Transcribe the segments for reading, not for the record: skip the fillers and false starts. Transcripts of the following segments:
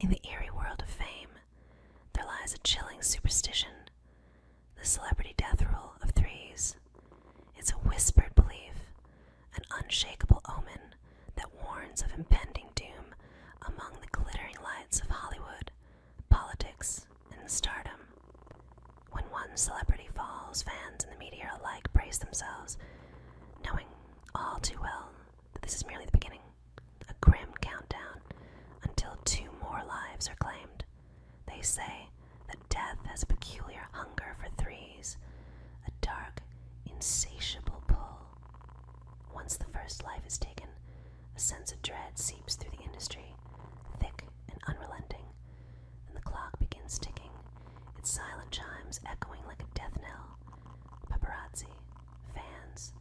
In the eerie world of fame, there lies a chilling superstition, the celebrity death rule of threes. It's a whispered belief, an unshakable omen that warns of impending doom among the glittering lights of Hollywood, politics, and stardom. When one celebrity falls, fans and the media alike brace themselves, knowing all too well that this is merely the beginning, a grim countdown until 2 more lives are claimed. They say that death has a peculiar hunger for threes, a dark, insatiable pull. Once the first life is taken, a sense of dread seeps through the industry, thick and unrelenting, and the clock begins ticking, its silent chimes echoing like a death knell. Paparazzi, fans,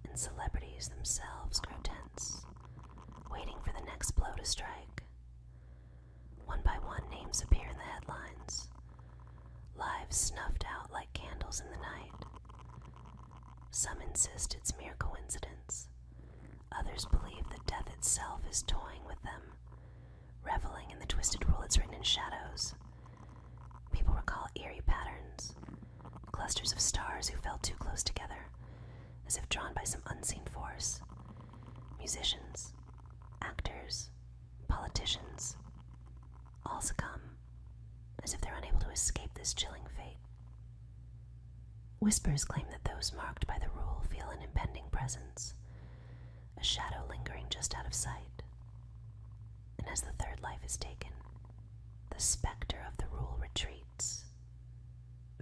and celebrities themselves grow tense, waiting for the next blow to strike. One by one, names appear in the headlines, lives snuffed out like candles in the night. Some insist it's mere coincidence. Others believe that death itself is toying with them, reveling in the twisted rule it's written in shadows. People recall eerie patterns, clusters of stars who fell too close together, as if drawn by some unseen force. Musicians, actors, politicians, all succumb, as if they're unable to escape this chilling fate. Whispers claim that those marked by the rule feel an impending presence, a shadow lingering just out of sight. And as the third life is taken, the specter of the rule retreats,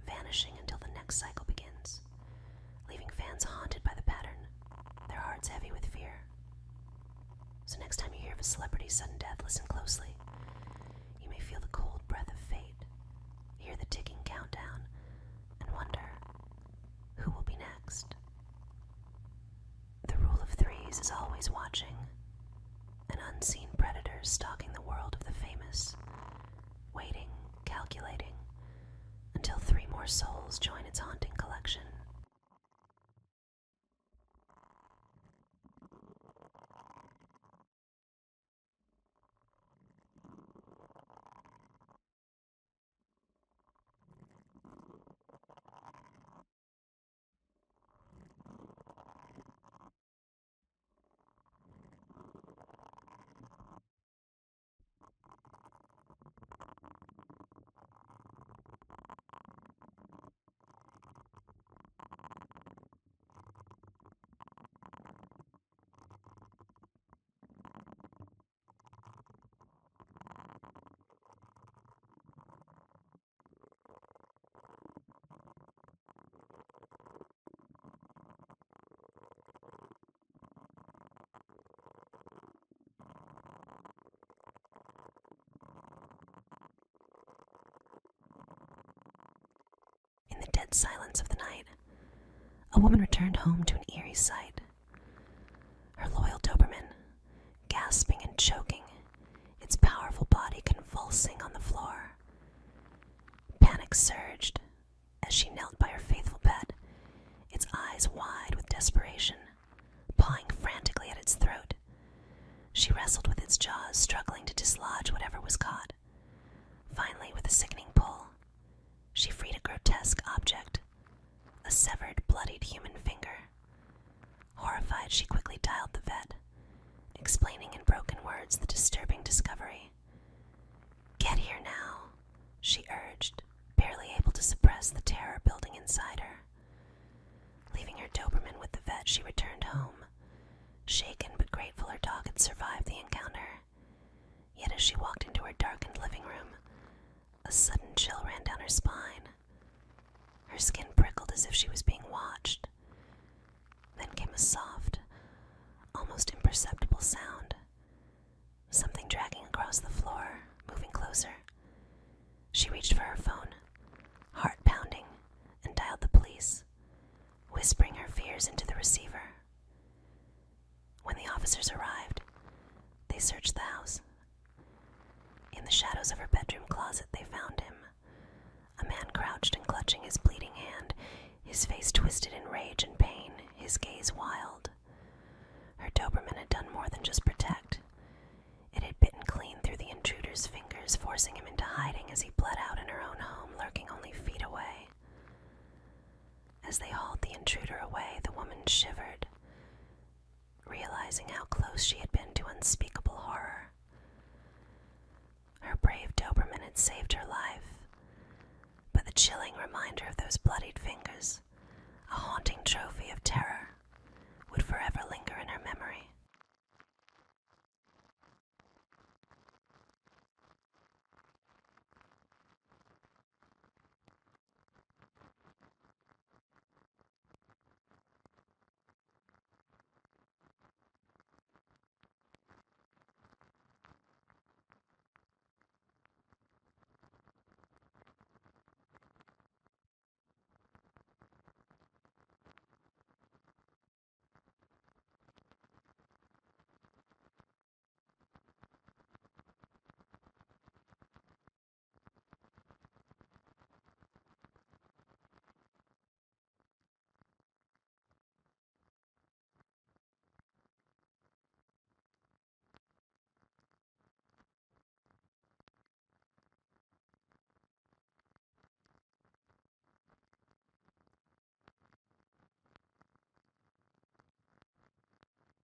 vanishing until the next cycle begins, leaving fans haunted by the pattern, their hearts heavy with fear. So next time you hear of a celebrity's sudden death, listen closely. You may feel the cold breath of fate, hear the ticking countdown, and wonder, who will be next? The rule of threes is always watching, an unseen predator stalking the world of the famous, waiting, calculating, until 3 more souls join its haunting collection. In the dead silence of the night, a woman returned home to an eerie sight. Her loyal Doberman, gasping and choking, its powerful body convulsing on the floor. Panic surged as she knelt by her faithful pet, its eyes wide with desperation, pawing frantically at its throat. She wrestled with its jaws, struggling to dislodge whatever was caught. Finally, with a sickening pull, she freed a grotesque object, a severed, bloodied human finger. Horrified, she quickly dialed the vet, explaining in broken words the disturbing discovery. "Get here now," she urged, barely able to suppress the terror building inside her. Leaving her Doberman with the vet, she returned home, shaken but grateful her dog had survived the encounter. Yet as she walked into her darkened living room, a sudden chill ran down her spine. Her skin prickled as if she was being watched. Then came a soft, almost imperceptible sound. Something dragging across the floor, moving closer. She reached for her phone, heart pounding, and dialed the police, whispering her fears into the receiver. When the officers arrived, they searched the house. In the shadows of her bedroom closet, they found him, a man crouched and clutching his bleeding hand, his face twisted in rage and pain, his gaze wild. Her Doberman had done more than just protect. It had bitten clean through the intruder's fingers, forcing him into hiding as he bled out in her own home, lurking only feet away. As they hauled the intruder away, the woman shivered, realizing how close she had been to unspeakable horror. Her brave Doberman had saved her life, but the chilling reminder of those bloodied fingers, a haunting trophy of terror, would forever linger in her memory.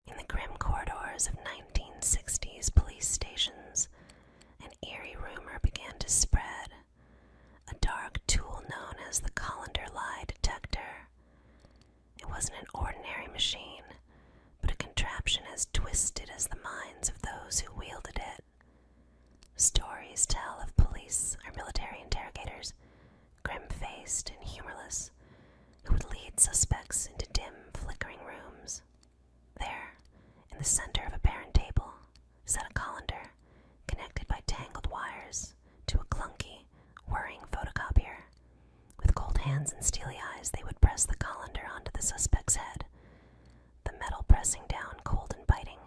In the grim corridors of 1960s police stations, an eerie rumor began to spread. A dark tool known as the colander lie detector. It wasn't an ordinary machine, but a contraption as twisted as the minds of those who wielded it. Stories tell of police or military interrogators, grim-faced and humorless, who would lead suspects into dim, flickering rooms. There, in the center of a barren table, sat a colander, connected by tangled wires to a clunky, whirring photocopier. With cold hands and steely eyes, they would press the colander onto the suspect's head, the metal pressing down cold and biting.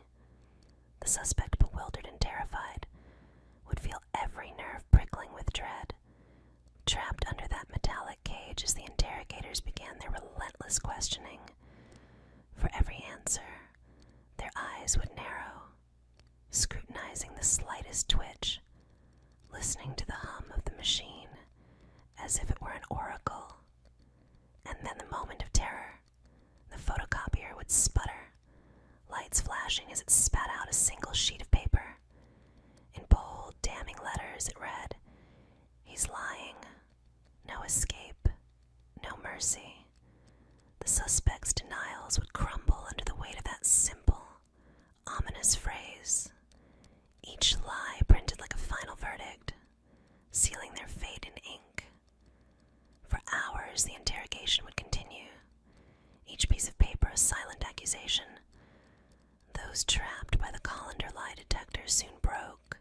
The suspect, bewildered and terrified, would feel every nerve prickling with dread, trapped under that metallic cage as the interrogators began their relentless questioning. For every answer, their eyes would narrow, scrutinizing the slightest twitch, listening to the hum of the machine as if it were an oracle. And then the moment of terror, the photocopier would sputter, lights flashing as it spat out a single sheet of paper. In bold, damning letters it read, "He's lying. No escape. No mercy." The suspect's denials would crumble under the weight of that simple, ominous phrase. Each lie printed like a final verdict, sealing their fate in ink. For hours the interrogation would continue, each piece of paper a silent accusation. Those trapped by the colander lie detector soon broke,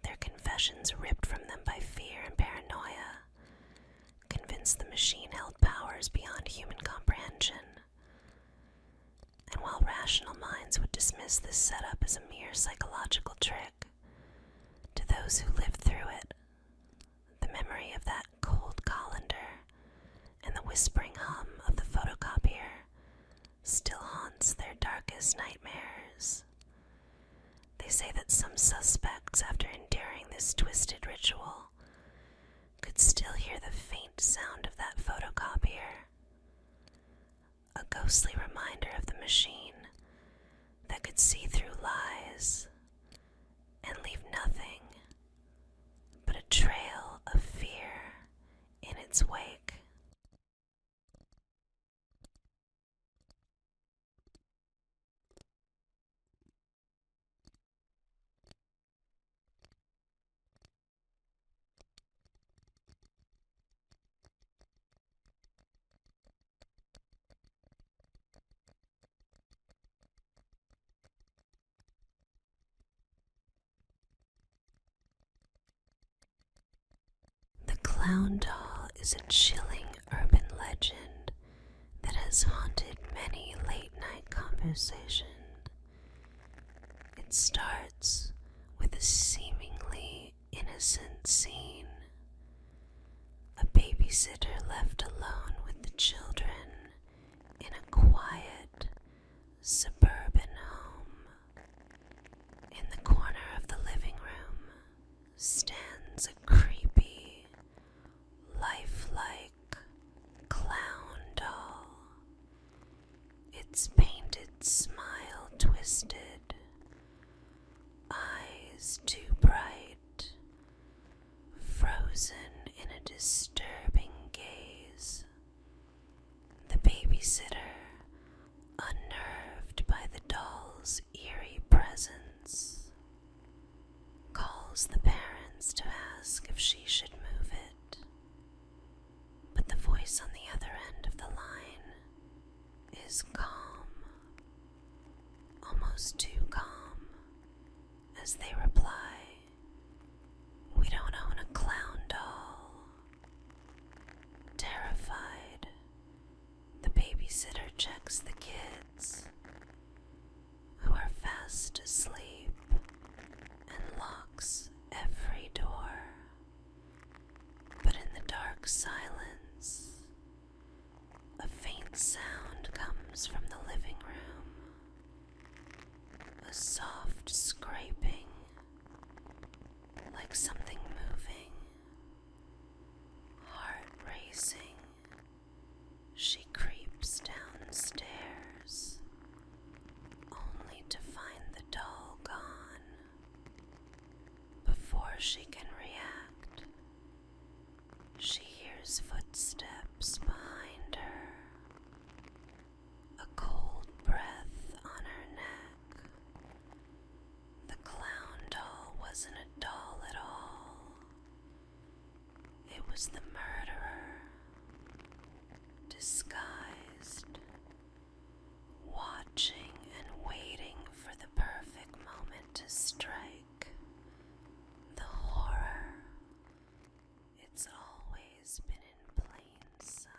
their confessions ripped from them by fear and paranoia, convinced the machine held powers beyond human comprehension. And while rational minds would dismiss this setup as a mere psychological trick, to those who lived through it, the memory of that cold colander and the whispering hum of the photocopier still haunts their darkest nightmares. They say that some suspects, after enduring this twisted ritual, could still hear the faint sound of that photocopier, a ghostly reminder of the machine that could see through lies and leave nothing but a trail of fear in its wake. The clown doll is a chilling urban legend that has haunted many late-night conversations. It starts with a seemingly innocent scene. A babysitter left alone with the children in a quiet, suburban home. In the corner stands a creepy, lifelike clown doll, its painted smile twisted, eyes too bright, frozen in a disturbing gaze. The babysitter, unnerved by the doll's eerie presence, calls the parents to ask if she should move it. But the voice on the other end of the line is calm, almost too calm, as they reply, "We don't own a clown doll." Terrified, the babysitter checks the kids, who are fast asleep, and locks every door. But in the dark silence, a faint sound comes from the living room, a soft scraping, like something moving. Heart racing, she creeps downstairs, only to find the doll gone. Before she can react, she hears footsteps behind her, a cold breath on her neck. The clown doll wasn't a doll at all. It was the murderer, disguised, watching and waiting for the perfect moment to strike. The horror. It's always been in plain sight.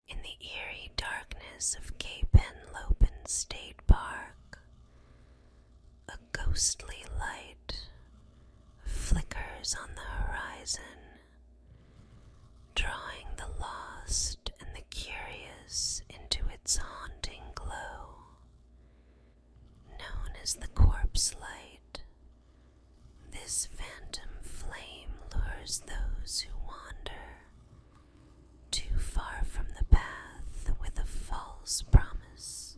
In the eerie darkness of Cape Henlopen State Park, a ghostly light flickers on the horizon, drawing the lost and the curious into its haunting glow. Known as the corpse light, this phantom flame lures those who wander too far from the path with a false promise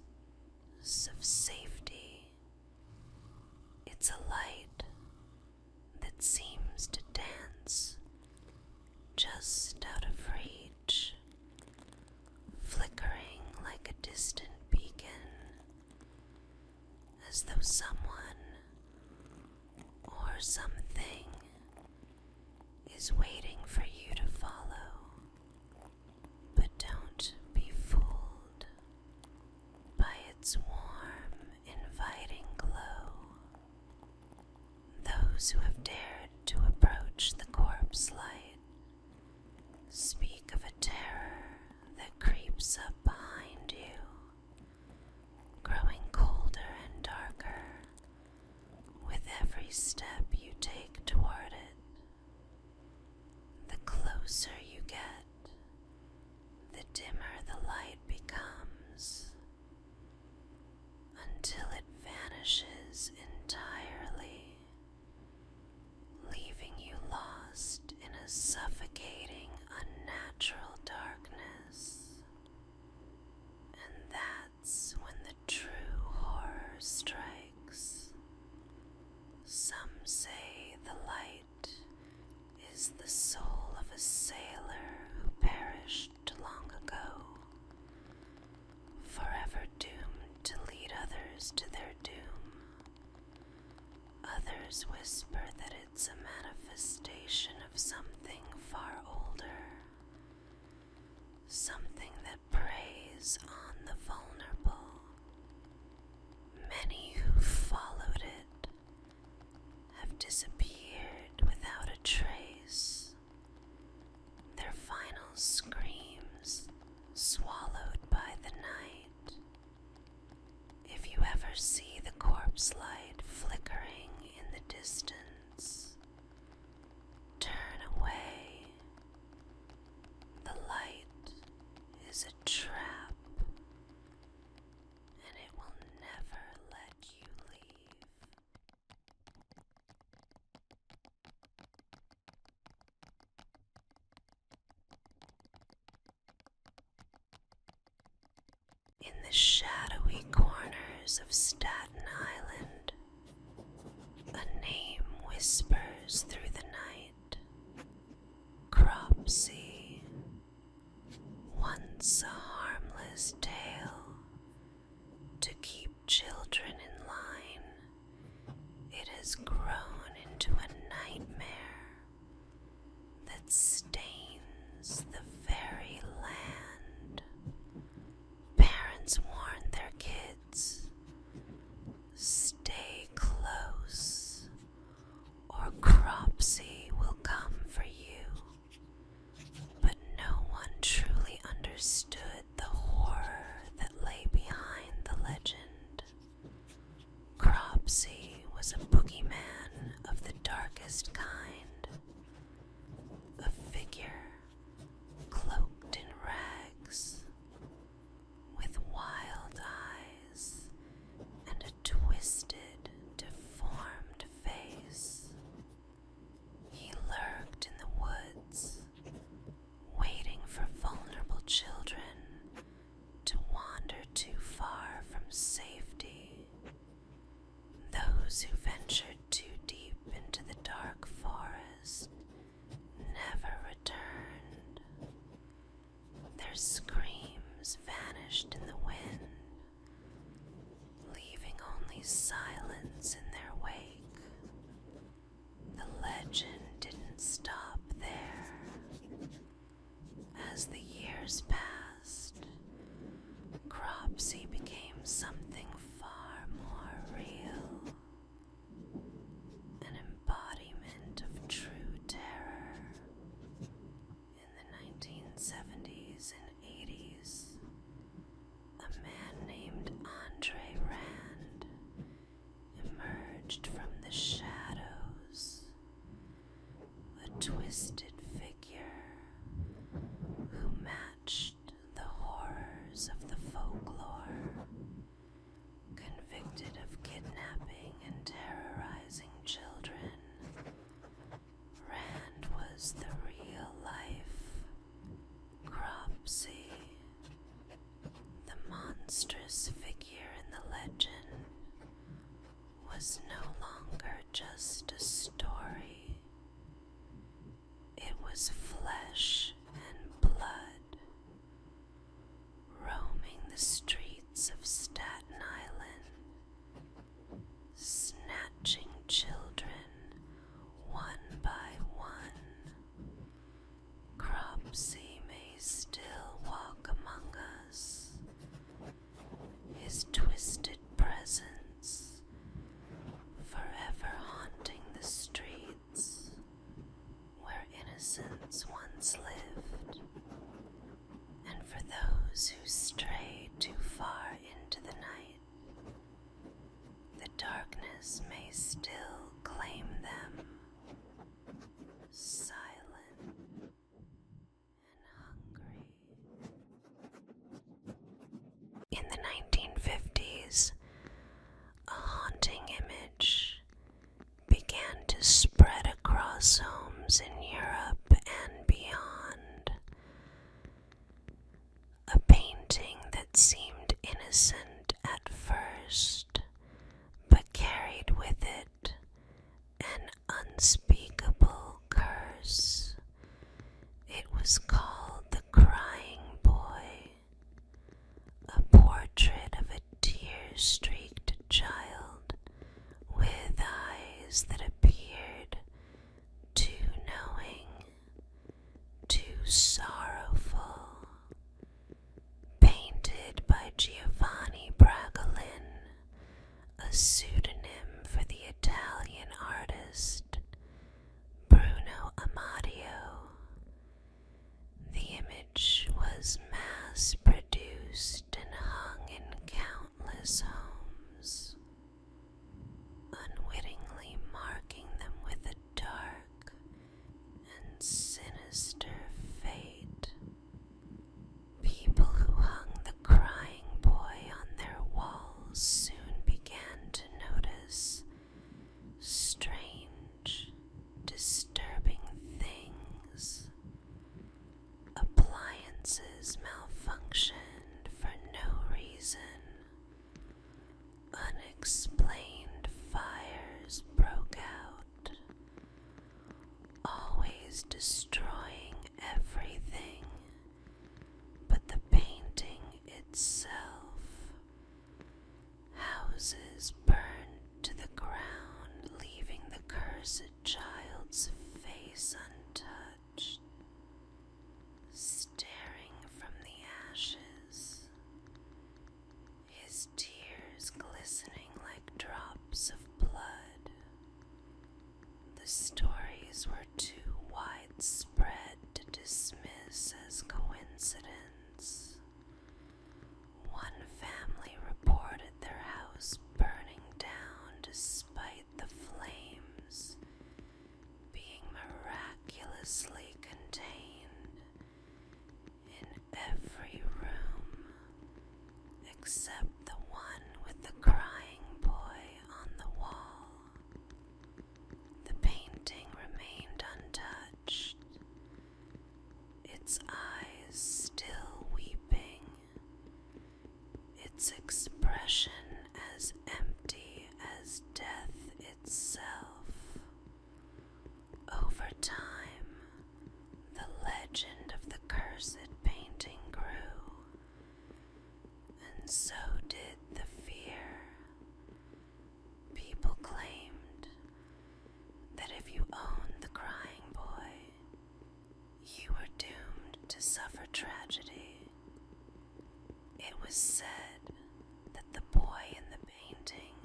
of safety. It's a light that seems to dance just out of reach, flickering like a distant beacon, as though someone or something is waiting for you to follow. But don't be fooled by its warm, inviting glow. Those who have dared to approach the corpse light speak of a terror that creeps up behind you, growing colder and darker with every step you take toward it. The closer you get, the dimmer the light becomes, until it vanishes entirely, leaving you lost in a suffocating, unnatural darkness. And that's when the true horror strikes. Some say the light is the soul of a sailor who perished long ago, forever doomed to lead others to their doom. Others whisper that it's a manifestation of something far older, something that preys on the vulnerable. Many who followed it disappeared without a trace, their final screams swallowed by the night. If you ever see the corpse light flickering in the distance, turn away. The light is a trap, and it will never let you leave. In the shadowy corners of Staten Island, a name whispers through the night. Cropsey, once a harmless tale to keep children in line, it has grown into a nightmare that stains the very land. Parents warn their kids, stay close, or Cropsey will come for you. But no one truly understood the horror that lay behind the legend. Cropsey was a boogeyman of the darkest kind, a figure cloaked in rags, with wild eyes and a twisted, deformed face. He lurked in the woods, waiting for vulnerable children to wander too far from safety. Those who ventured too deep into the dark forest never returned. Their screams vanished in the wind, leaving only silence in their wake. The legend didn't stop there. As the years passed, Cropsey became something far more real, an embodiment of true terror. In the 1970s and 80s, a man named Andre Rand emerged from the shadows, a twisted figure who matched the horrors of the folklore. Convicted of kidnapping and terrorizing children, Rand was the real-life Cropsey. The monstrous figure in the legend was no longer just a story. It was flesh and blood, roaming the streets of Staten Island, snatching children one by one. Cropsey may still walk among us, his twisted presence forever haunting the streets where innocence once lived. And for those who strayed too far into the night, the darkness may still claim them, silent and hungry. In the 1950s, a haunting image began to spread across homes in Europe and beyond. A painting that seemed innocent at first, but carried with it an unspeakable curse. It was called The Crying Boy, a portrait of a tear-streaked child with eyes that appeared too knowing, too sorrowful. Painted by Giovanni Bragolin, a pseudonym for the Italian artist is destroying everything but the painting itself. Houses burned to the ground, leaving the cursed child's face untouched, staring from the ashes, his tears glistening like drops of blood. The stories were too widespread to dismiss as coincidence. One family reported their house burning down despite the flames being miraculously contained in every room except the one with the crying boy on the wall. The painting remained untouched, its eyes still weeping, its expression as empty as death itself. Over time, the legend of the cursed painting grew, and so did the fear. People claimed that if you owned the crying boy, you were doomed to suffer tragedy. It was said that the boy in the painting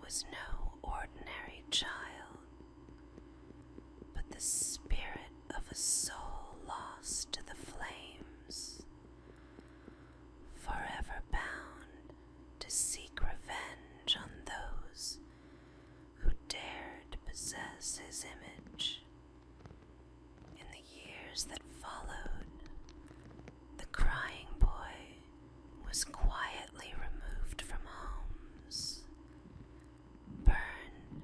was no ordinary child, but the spirit of a soul lost to the flames, forever bound to seek revenge on those who dared possess his image. In the years that followed, the crying boy was quietly removed from homes, burned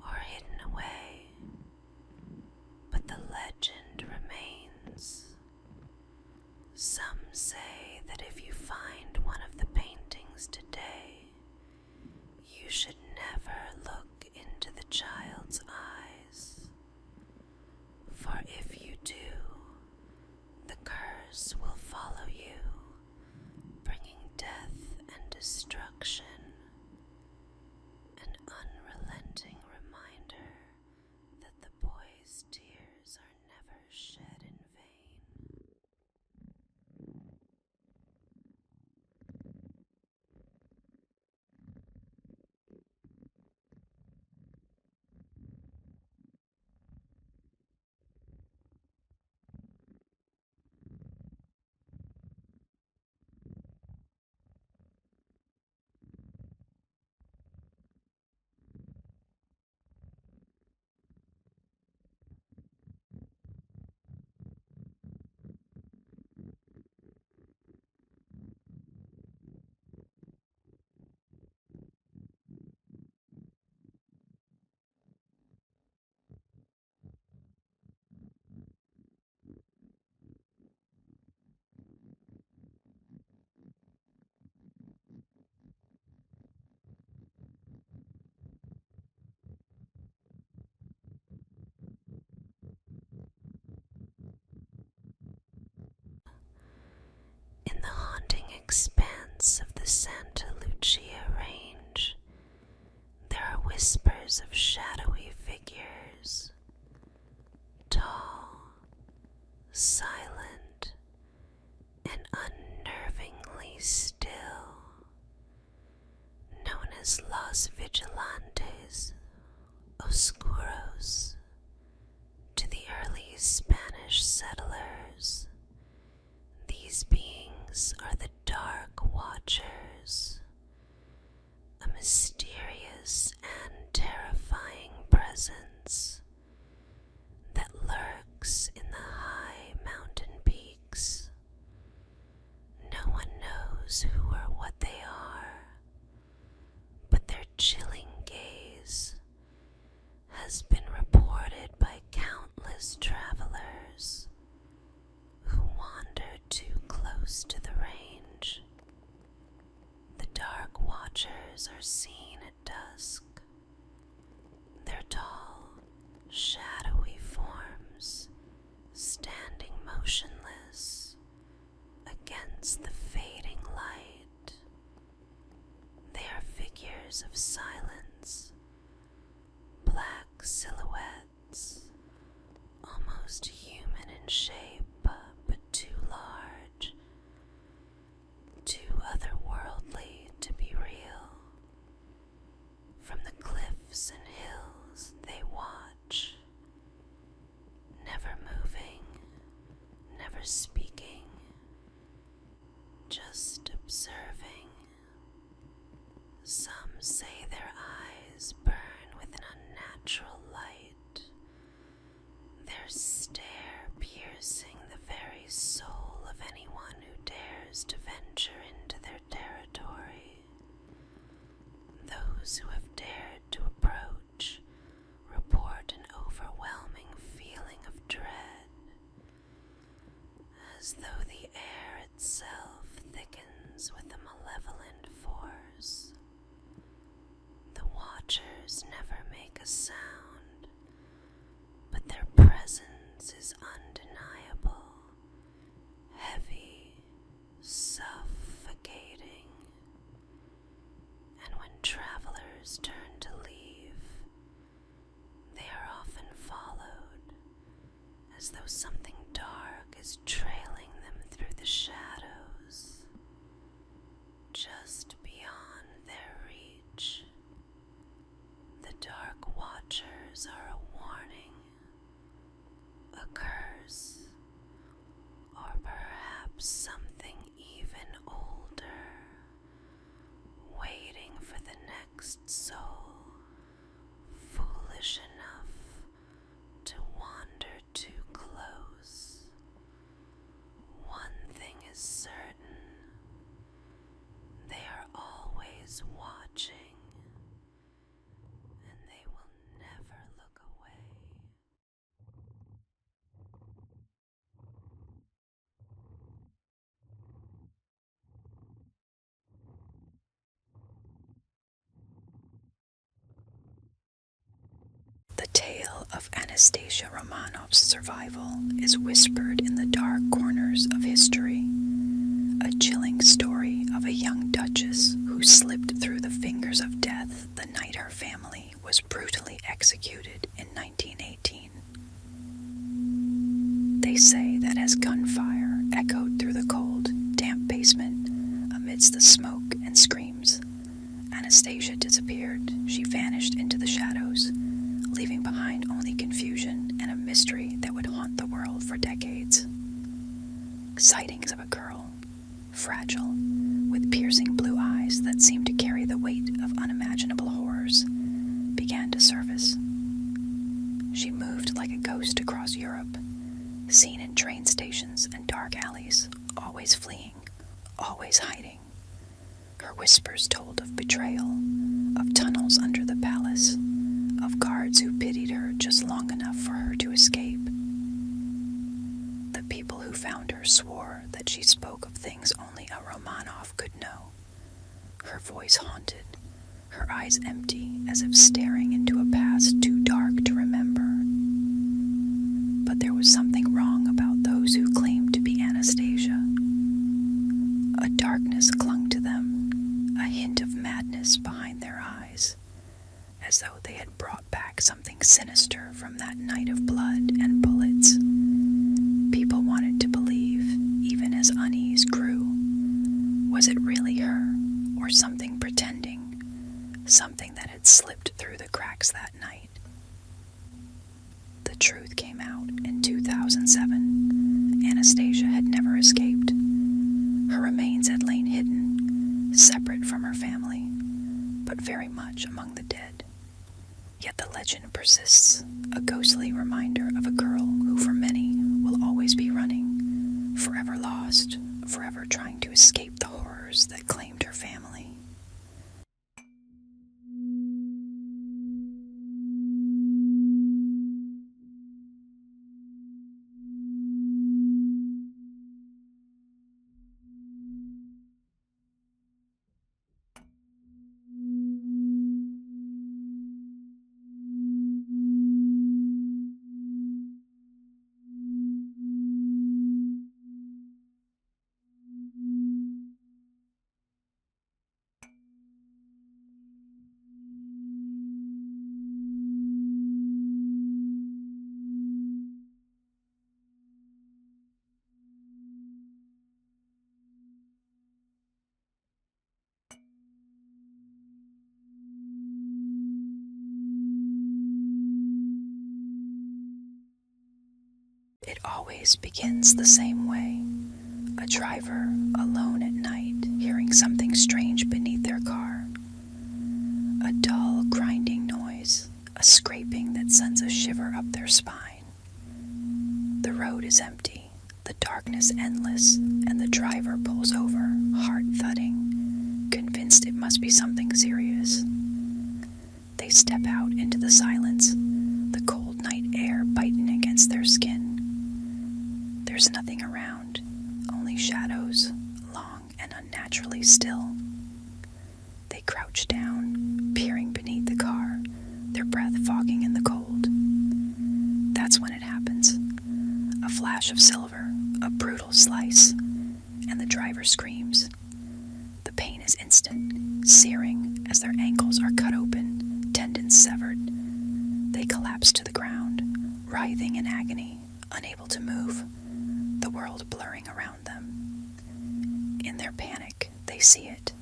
or hidden away, but the legend remains. Some say that if you find one of the paintings today, you should never look into the child's eyes, for if you do, the curse will follow you, bringing death and destruction, an unrelenting reminder that the boy's tears are never shed in vain. In the haunting expanse of the Santa Lucia Range, there are whispers of shadowy figures, tall, silent, and unnervingly still, known as Los Vigilantes Oscuros to the early Spanish settlers. These beings are the Dark Watchers, a mysterious and terrifying presence that lurks in the high mountain peaks. No one knows who or what they are, but their chilling gaze has been reported by countless travelers who wander too close to the range. The Dark Watchers are seen at dusk. Their tall, silhouettes, almost human in shape, but too large, too otherworldly to be real. From the cliffs and hills they watch, never moving, never speaking, just observing. Some say their eyes burn with an unnatural light, their stare piercing the very soul of anyone who dares to venture into their territory. Those who have dared to approach report an overwhelming feeling of dread, as though the air itself thickens with a malevolent force. The watchers never make a sound, but their presence is undeniable, heavy, suffocating. And when travelers turn to leave, they are often followed, as though something dark is trailing them through the shadows, just beyond their reach. The dark watchers are a warning, a curse, or perhaps something even older, waiting for the next soul, foolish enough to wander too close. One thing is certain, they are always watching, and they will never look away. The tale of Anastasia Romanov's survival is whispered in the dark corners of history, a chilling story of a young duchess who slipped through the fingers of death the night her family was brutally executed in 1918. They say that as gunfire echoed through the cold, damp basement amidst the smoke and screams, Anastasia disappeared. She vanished into the shadows, leaving behind only confusion and a mystery that would haunt the world for decades. Sightings of a girl, fragile, with piercing blue eyes that seemed to carry the weight of unimaginable horrors, began to surface. She moved like a ghost across Europe, seen in train stations and dark alleys, always fleeing, always hiding. Her whispers told of betrayal, of tunnels under the palace, of guards who pitied her just long enough for her to escape. The people who found her swore that she spoke of things only a Romanov could know. Her voice haunted, her eyes empty as if staring into a past too dark to remember. But there was something wrong about those who claimed to be Anastasia. A darkness clung to them, a hint of madness behind their eyes, as though they had brought back something sinister from that night of blood and bullets. People wanted to believe, even as unease grew. Was it really her, or something pretending, something that had slipped through the cracks that night? The truth came out in 2007. Anastasia had never escaped. Her remains had lain hidden, separate from her family, but very much among the dead. Yet the legend persists, a ghostly reminder of a girl who for many will always be running, forever lost, forever trying to escape the horrors that claimed her family. It always begins the same way. A driver alone at night, hearing something strange beneath their car. A dull, grinding noise, a scraping that sends a shiver up their spine. The road is empty, the darkness endless, and the driver pulls over, heart thudding, convinced it must be something serious. They step out into the silence, the cold night air biting against their skin. There's nothing around, only shadows, long and unnaturally still. They crouch down, peering beneath the car, their breath fogging in the cold. That's when it happens. A flash of silver, a brutal slice, and the driver screams. The pain is instant, searing as their ankles are cut open, tendons severed. They collapse to the ground, writhing in agony, unable to move, the world blurring around them. In their panic, they see it.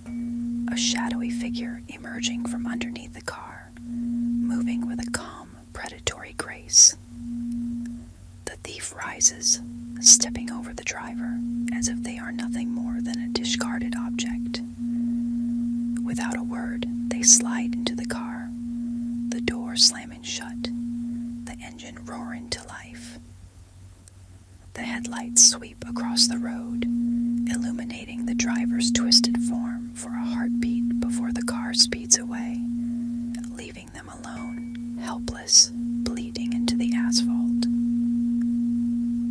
A shadowy figure emerging from underneath the car, moving with a calm, predatory grace. The thief rises, stepping over the driver as if they are nothing more than a discarded object. Without a word, they slide into the car, the door slamming shut, the engine roaring to life. The headlights sweep across the road, illuminating the driver's twisted form for a heartbeat before the car speeds away, leaving them alone, helpless, bleeding into the asphalt.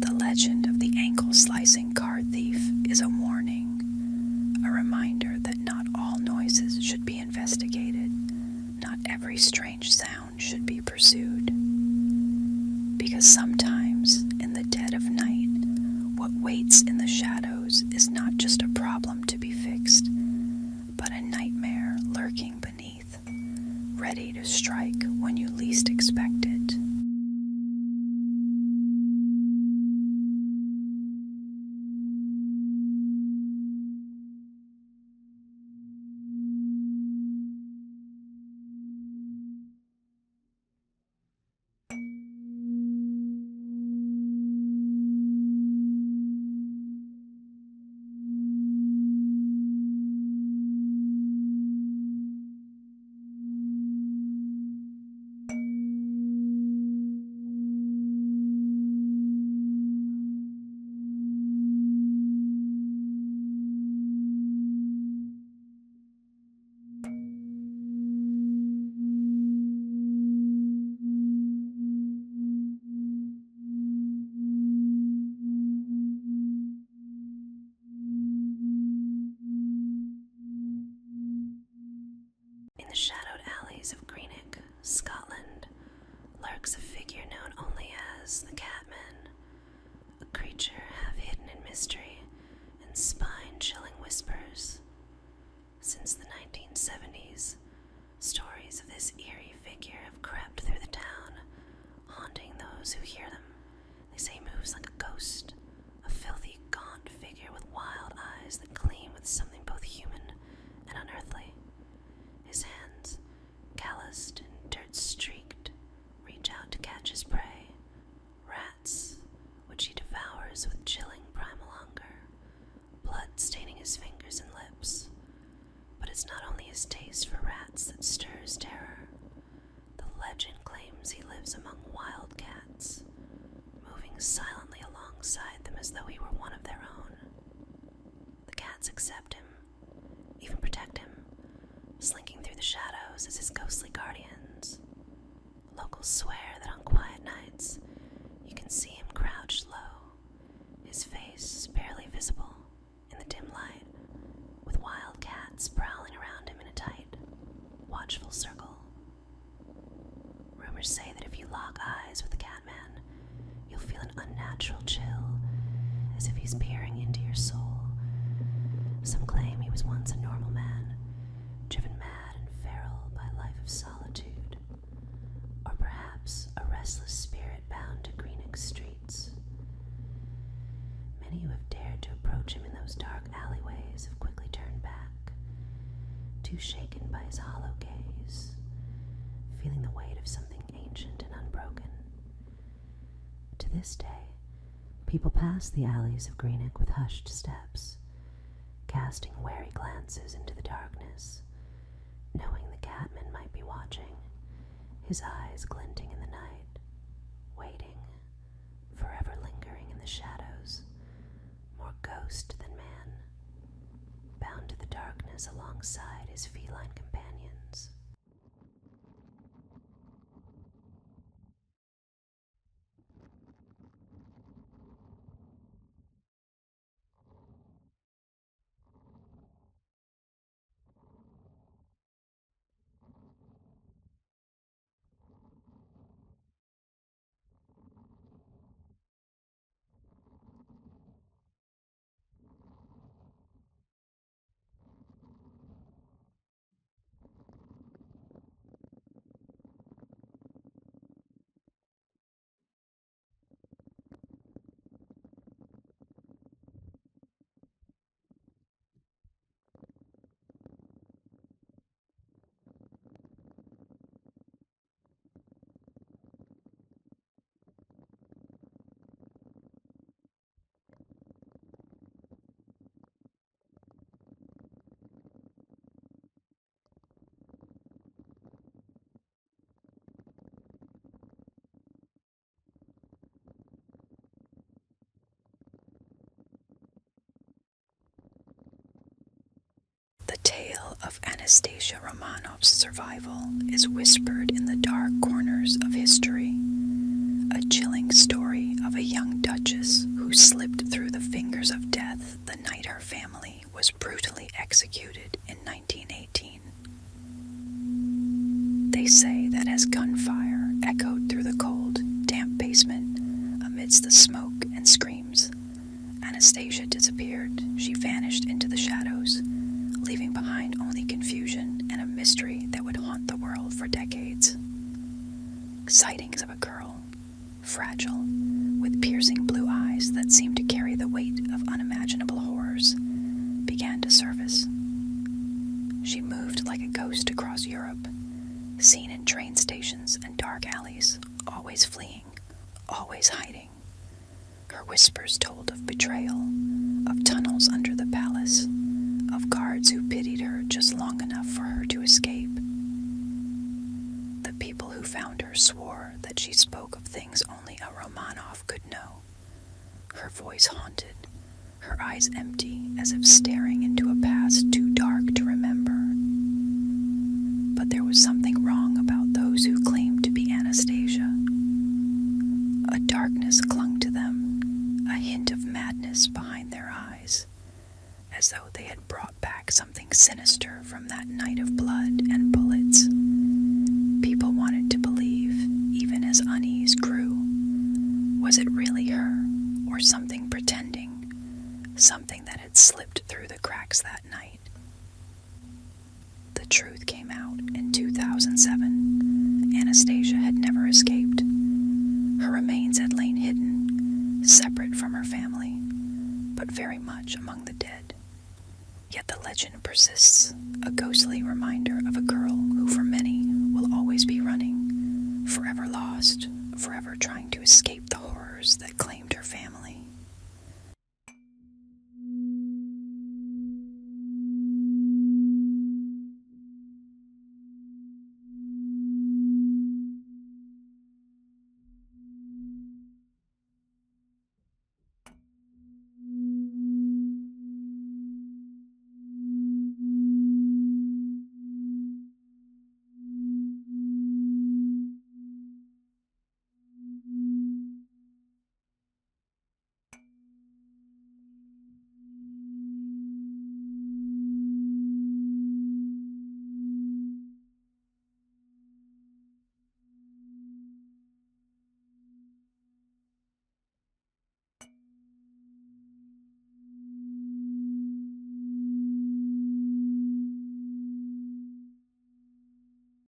The legend of the ankle-slicing car thief is a warning, a reminder that not all noises should be investigated, not every strange sound should be pursued. Because sometimes, in the dead of night, what waits in the shadows is not just a problem to be fixed, but a nightmare lurking beneath, ready to strike when you least expect it. In the shadowed alleys of Greenock, Scotland, lurks a figure known only as the Catman, a creature half hidden in mystery and spine-chilling whispers. Since the 1970s, stories of this eerie figure have crept through the town, haunting those who hear them. They say he moves like a ghost, a filthy, gaunt figure with wild eyes that gleam with something both human and unearthly. His hands, calloused and dirt-streaked, reach out to catch his prey, rats, which he devours with chilling primal hunger, blood staining his fingers and lips. But it's not only his taste for rats that stirs terror. The legend claims he lives among wild cats, moving silently alongside them as though he were one of their own. The cats accept him, even protect him, slinking through the shadows as his ghostly guardians. Locals swear that on quiet nights, you can see him crouched low, his face barely visible in the dim light, with wild cats prowling around him in a tight, watchful circle. Rumors say that if you lock eyes with the Catman, you'll feel an unnatural chill, as if he's peering into your soul. Some claim he was once a normal man, driven mad and feral by a life of solitude, or perhaps a restless spirit bound to Greenock streets. Many who have dared to approach him in those dark alleyways have quickly turned back, too shaken by his hollow gaze, feeling the weight of something ancient and unbroken. To this day, People pass the alleys of Greenock with hushed steps, casting wary glances into the darkness, knowing the catman might be watching, his eyes glinting in the night, waiting, forever lingering in the shadows, more ghost than man, bound to the darkness alongside his feline companions. The tale of Anastasia Romanov's survival is whispered in the dark corners of history. A chilling story of a young duchess who slipped through the fingers of death the night her family was brutally executed in 1918. They say that as gunfire echoed through the cold, damp basement amidst the smoke and screams, Anastasia disappeared. She vanished into the shadows, leaving behind only confusion and a mystery that would haunt the world for decades. Sightings of a girl, fragile, with piercing blue eyes that seemed to carry the weight of unimaginable horrors, began to surface. She moved like a ghost across Europe, seen in train stations and dark alleys, always fleeing, always hiding. Her whispers told of betrayal, of tunnels under the palace, of guards who pitied her just long enough for her to escape. The people who found her swore that she spoke of things only a Romanov could know. Her voice haunted, her eyes empty as if staring into a past too dark to remember. But there was something wrong about those who claimed to be Anastasia. A darkness clung to them, a hint of madness behind their eyes, as though they had brought back something sinister from that night of blood and bullets. People wanted to believe, even as unease grew. Was it really her, or something pretending, something that had slipped through the cracks that night? The truth came out in 2007. Anastasia had never escaped. Her remains had lain hidden, separate from her family, but very much among the dead. Yet the legend persists, a ghostly reminder of a girl who for many will always be running, forever lost, forever trying to escape the horrors that claimed her family.